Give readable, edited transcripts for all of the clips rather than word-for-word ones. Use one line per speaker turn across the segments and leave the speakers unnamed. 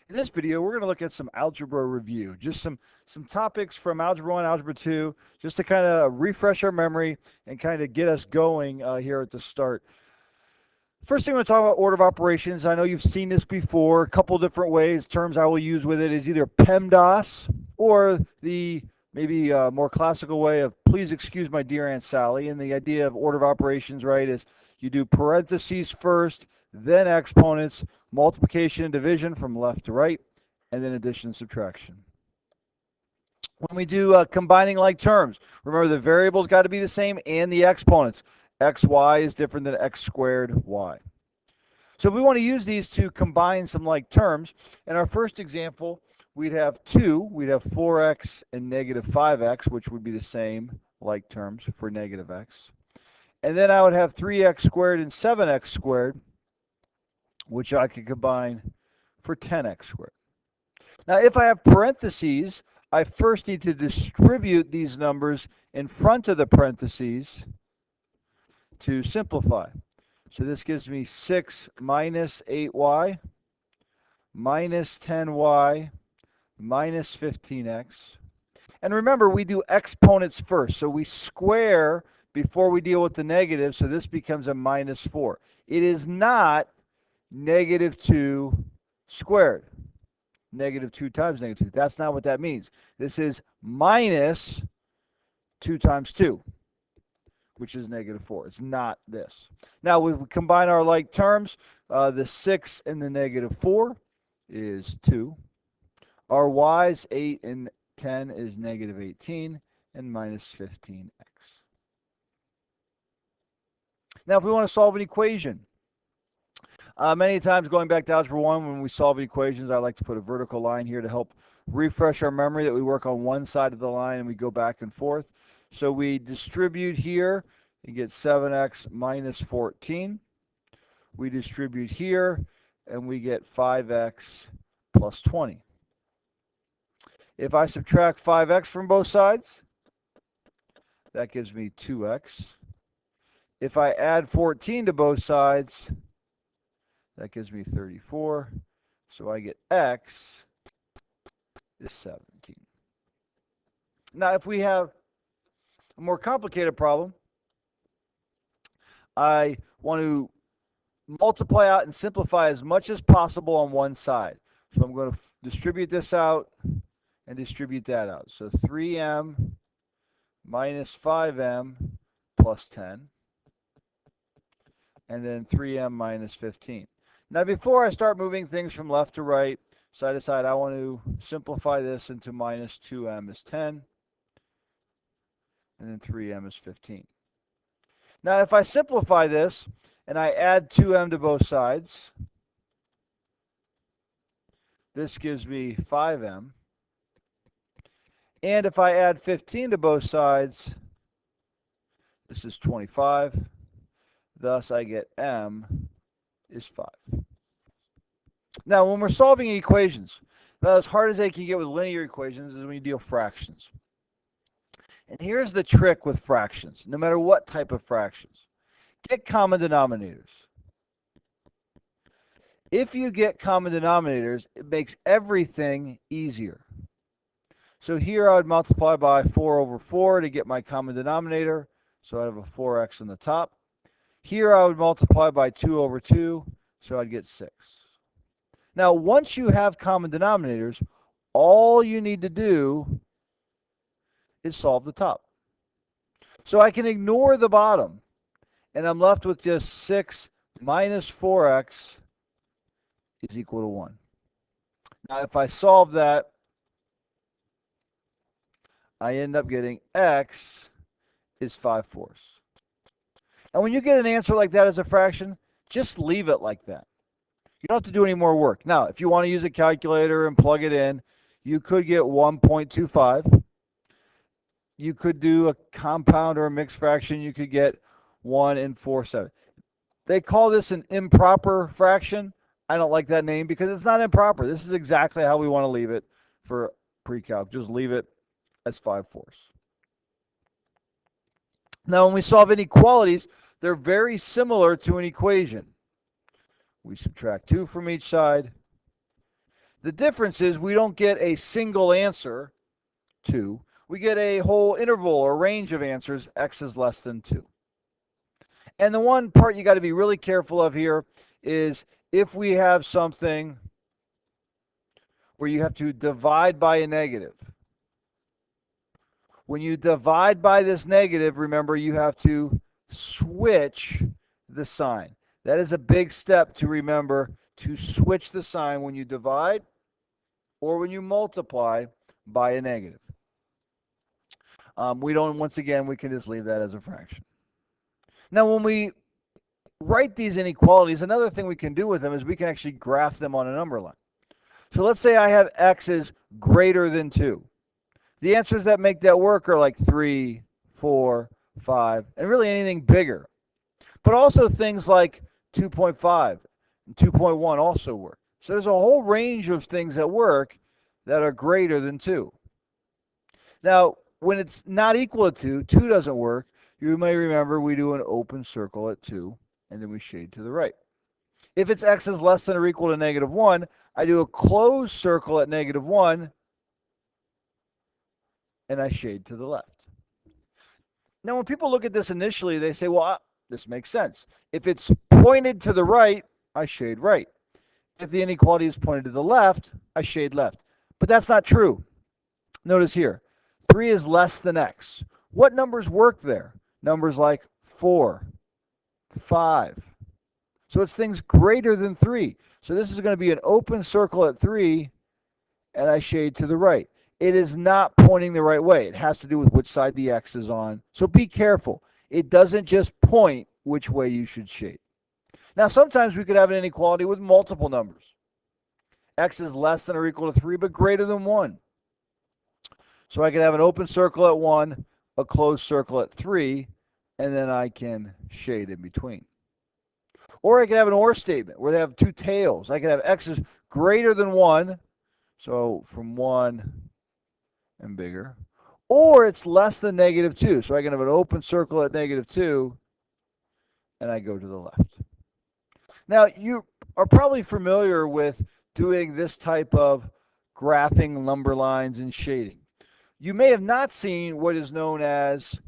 In this video, we're going to look at some algebra review, just some topics from Algebra 1, Algebra 2, just to kind of refresh our memory and kind of get us going here at the start. First thing I'm going to talk about order of operations. I know you've seen this before, a couple different ways. Terms I will use with it is either PEMDAS or the maybe more classical way of please excuse my dear Aunt Sally. And the idea of order of operations, right, is you do parentheses first, then exponents, multiplication and division from left to right, and then addition and subtraction. When we do combining like terms, remember the variables got to be the same and the exponents. XY is different than x squared y. So we want to use these to combine some like terms. In our first example, we'd have 4x and negative 5x, which would be the same like terms for negative x. And then I would have 3x squared and 7x squared, which I could combine for 10x squared. Now, if I have parentheses, I first need to distribute these numbers in front of the parentheses to simplify. So this gives me 6 minus 8y minus 10y minus 15x. And remember, we do exponents first. So we square before we deal with the negative, so this becomes a minus 4. It is not negative 2 squared. Negative 2 times negative 2. That's not what that means. This is minus 2 times 2, which is negative 4. It's not this. Now, we combine our like terms. The 6 and the negative 4 is 2. Our y's, 8 and 10, is negative 18 and minus 15x. Now, if we want to solve an equation, many times going back to Algebra 1, when we solve equations, I like to put a vertical line here to help refresh our memory that we work on one side of the line and we go back and forth. So we distribute here and get 7x minus 14. We distribute here and we get 5x plus 20. If I subtract 5x from both sides, that gives me 2x. If I add 14 to both sides, that gives me 34. So I get x is 17. Now, if we have a more complicated problem, I want to multiply out and simplify as much as possible on one side. So I'm going to distribute this out and distribute that out. So 3m minus 5m plus 10. And then 3m minus 15. Now, before I start moving things from left to right, side to side, I want to simplify this into minus 2m is 10. And then 3m is 15. Now, if I simplify this and I add 2m to both sides, this gives me 5m. And if I add 15 to both sides, this is 25. Thus, I get m is 5. Now, when we're solving equations, about as hard as they can get with linear equations is when you deal fractions. And here's the trick with fractions, no matter what type of fractions. Get common denominators. If you get common denominators, it makes everything easier. So here I would multiply by 4 over 4 to get my common denominator. So I have a 4x on the top. Here I would multiply by 2 over 2, so I'd get 6. Now, once you have common denominators, all you need to do is solve the top. So I can ignore the bottom, and I'm left with just 6 minus 4x is equal to 1. Now, if I solve that, I end up getting x is 5/4. And when you get an answer like that as a fraction, just leave it like that. You don't have to do any more work. Now, if you want to use a calculator and plug it in, you could get 1.25. You could do a compound or a mixed fraction. You could get 1 and 4/7. They call this an improper fraction. I don't like that name because it's not improper. This is exactly how we want to leave it for pre-calc. Just leave it as 5/4. Now, when we solve inequalities, they're very similar to an equation. We subtract 2 from each side. The difference is we don't get a single answer, 2. We get a whole interval or range of answers, x is less than 2. And the one part you got to be really careful of here is if we have something where you have to divide by a negative. When you divide by this negative, remember you have to switch the sign. That is a big step to remember, to switch the sign when you divide or when you multiply by a negative. Once again, we can just leave that as a fraction. Now, when we write these inequalities, another thing we can do with them is we can actually graph them on a number line. So let's say I have x is greater than 2. The answers that make that work are like 3, 4, 5, and really anything bigger. But also things like 2.5 and 2.1 also work. So there's a whole range of things that work that are greater than 2. Now, when it's not equal to 2, 2 doesn't work. You may remember we do an open circle at 2, and then we shade to the right. If it's x is less than or equal to negative 1, I do a closed circle at negative 1, and I shade to the left. Now, when people look at this initially, they say, well, this makes sense. If it's pointed to the right, I shade right. If the inequality is pointed to the left, I shade left. But that's not true. Notice here, 3 is less than x. What numbers work there? Numbers like 4, 5. So it's things greater than 3. So this is going to be an open circle at 3, and I shade to the right. It is not pointing the right way. It has to do with which side the x is on. So be careful. It doesn't just point which way you should shade. Now, sometimes we could have an inequality with multiple numbers. X is less than or equal to 3, but greater than 1. So I could have an open circle at 1, a closed circle at 3, and then I can shade in between. Or I could have an or statement where they have two tails. I could have x is greater than 1, so from 1 and bigger. Or it's less than negative 2. So I can have an open circle at negative 2, and I go to the left. Now, you are probably familiar with doing this type of graphing number lines and shading. You may have not seen what is known as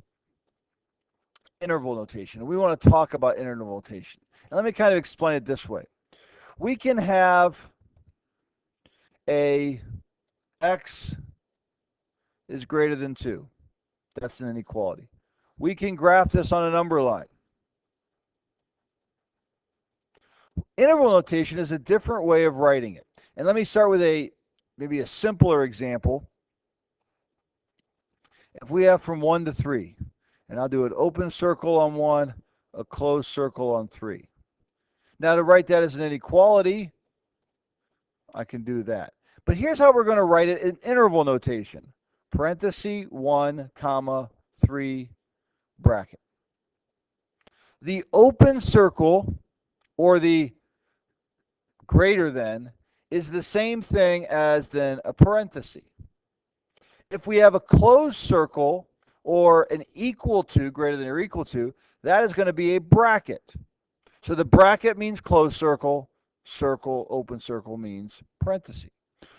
interval notation. We want to talk about interval notation. And let me kind of explain it this way. We can have a x is greater than 2. That's an inequality. We can graph this on a number line. Interval notation is a different way of writing it. And let me start with maybe a simpler example. If we have from 1 to 3, and I'll do an open circle on 1, a closed circle on 3. Now to write that as an inequality, I can do that. But here's how we're going to write it in interval notation. Parenthesis 1, comma, 3, bracket. The open circle, or the greater than, is the same thing as then a parenthesis. If we have a closed circle, or an equal to, greater than or equal to, that is going to be a bracket. So the bracket means closed circle, circle, open circle means parenthesis.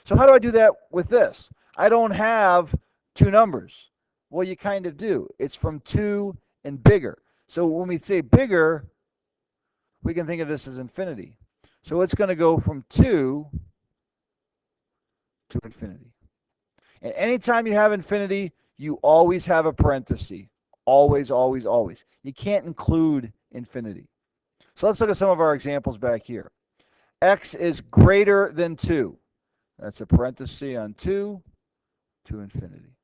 So how do I do that with this? I don't have two numbers. Well, you kind of do. It's from 2 and bigger. So when we say bigger, we can think of this as infinity. So it's going to go from 2 to infinity. And anytime you have infinity, you always have a parenthesis. Always, always, always. You can't include infinity. So let's look at some of our examples back here. X is greater than 2. That's a parenthesis on 2 to infinity.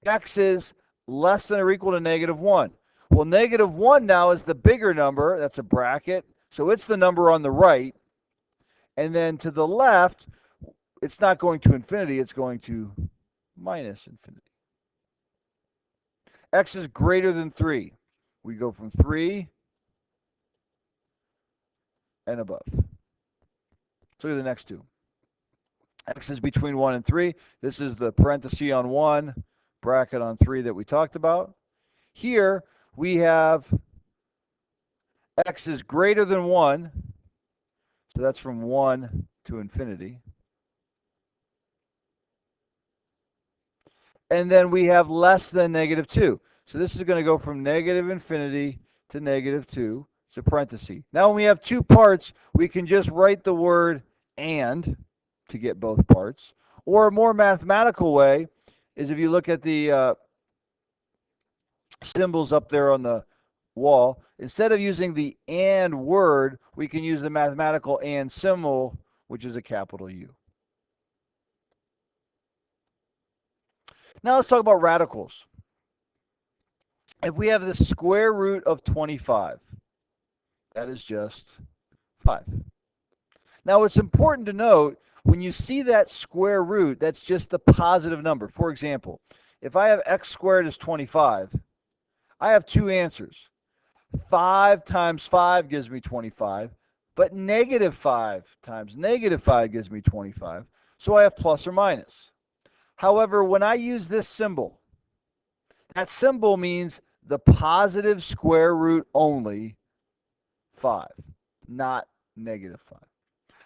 X is less than or equal to negative 1. Well, negative 1 now is the bigger number. That's a bracket. So it's the number on the right. And then to the left, it's not going to infinity. It's going to minus infinity. X is greater than 3. We go from 3 and above. So look at the next two. X is between 1 and 3. This is the parenthesis on 1, bracket on 3 that we talked about. Here we have x is greater than 1. So that's from 1 to infinity. And then we have less than negative 2. So this is going to go from negative infinity to negative 2. It's a parenthesis. Now when we have two parts, we can just write the word and to get both parts. Or a more mathematical way is if you look at the symbols up there on the wall, instead of using the and word, we can use the mathematical and symbol, which is a capital U. Now let's talk about radicals. If we have the square root of 25, that is just 5. Now it's important to note, when you see that square root, that's just the positive number. For example, if I have x squared is 25, I have two answers. 5 times 5 gives me 25, but negative 5 times negative 5 gives me 25. So I have plus or minus. However, when I use this symbol, that symbol means the positive square root only 5, not negative 5.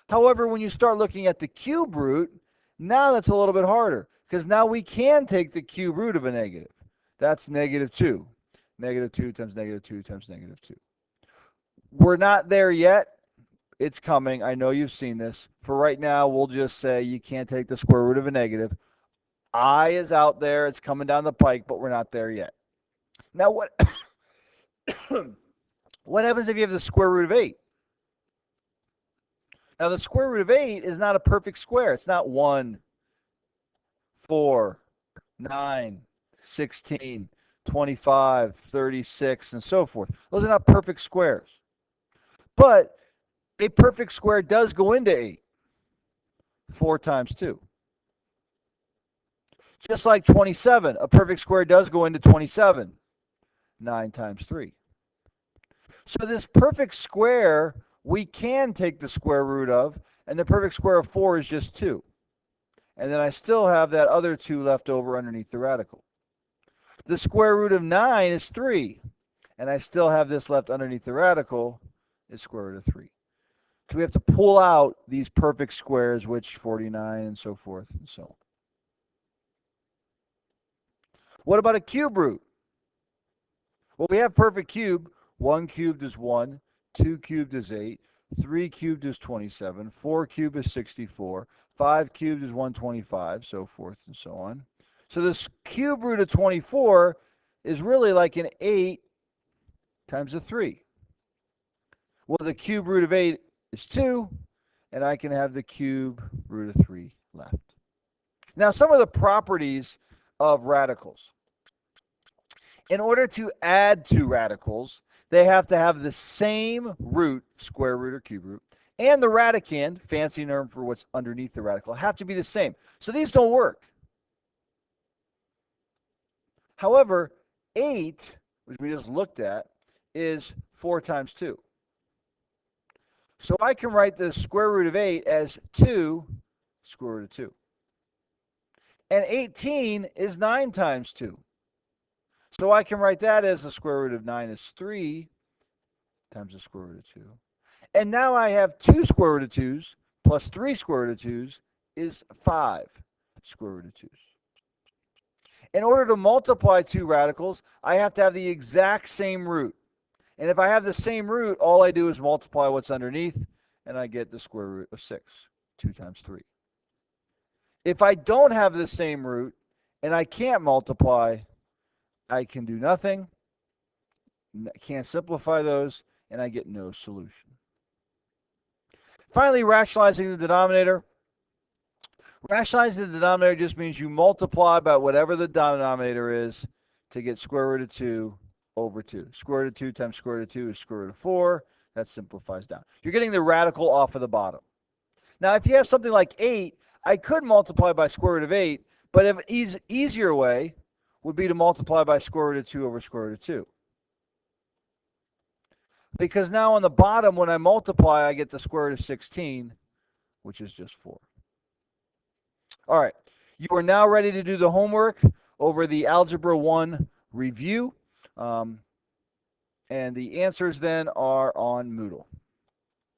However, when you start looking at the cube root, now that's a little bit harder, because now we can take the cube root of a negative. That's negative 2. Negative 2 times negative 2 times negative 2. We're not there yet. It's coming. I know you've seen this. For right now, we'll just say you can't take the square root of a negative. I is out there. It's coming down the pike, but we're not there yet. Now, what happens if you have the square root of 8? Now, the square root of 8 is not a perfect square. It's not 1, 4, 9, 16, 25, 36, and so forth. Those are not perfect squares. But a perfect square does go into 8. 4 times 2. Just like 27, a perfect square does go into 27. 9 times 3. So this perfect square, we can take the square root of, and the perfect square of 4 is just 2. And then I still have that other 2 left over underneath the radical. The square root of 9 is 3, and I still have this left underneath the radical is square root of 3. So we have to pull out these perfect squares, which 49 and so forth and so on. What about a cube root? Well, we have perfect cube. 1 cubed is 1, 2 cubed is 8, 3 cubed is 27, 4 cubed is 64, 5 cubed is 125, so forth and so on. So this cube root of 24 is really like an 8 times a 3. Well, the cube root of 8 is 2, and I can have the cube root of 3 left. Now, some of the properties of radicals. In order to add two radicals, they have to have the same root, square root or cube root, and the radicand, fancy term for what's underneath the radical, have to be the same. So these don't work. However, 8, which we just looked at, is 4 times 2. So I can write the square root of 8 as 2 square root of 2. And 18 is 9 times 2. So I can write that as the square root of 9 is 3 times the square root of 2. And now I have 2 square root of 2's plus 3 square root of 2's is 5 square root of 2's. In order to multiply two radicals, I have to have the exact same root. And if I have the same root, all I do is multiply what's underneath, and I get the square root of 6, 2 times 3. If I don't have the same root, and I can't multiply, I can do nothing, can't simplify those, and I get no solution. Finally, rationalizing the denominator. Rationalizing the denominator just means you multiply by whatever the denominator is to get square root of 2 over 2. Square root of 2 times square root of 2 is square root of 4. That simplifies down. You're getting the radical off of the bottom. Now, if you have something like 8, I could multiply by square root of 8, but an easier way would be to multiply by square root of 2 over square root of 2. Because now on the bottom, when I multiply, I get the square root of 16, which is just 4. All right, you are now ready to do the homework over the Algebra 1 review. And the answers then are on Moodle.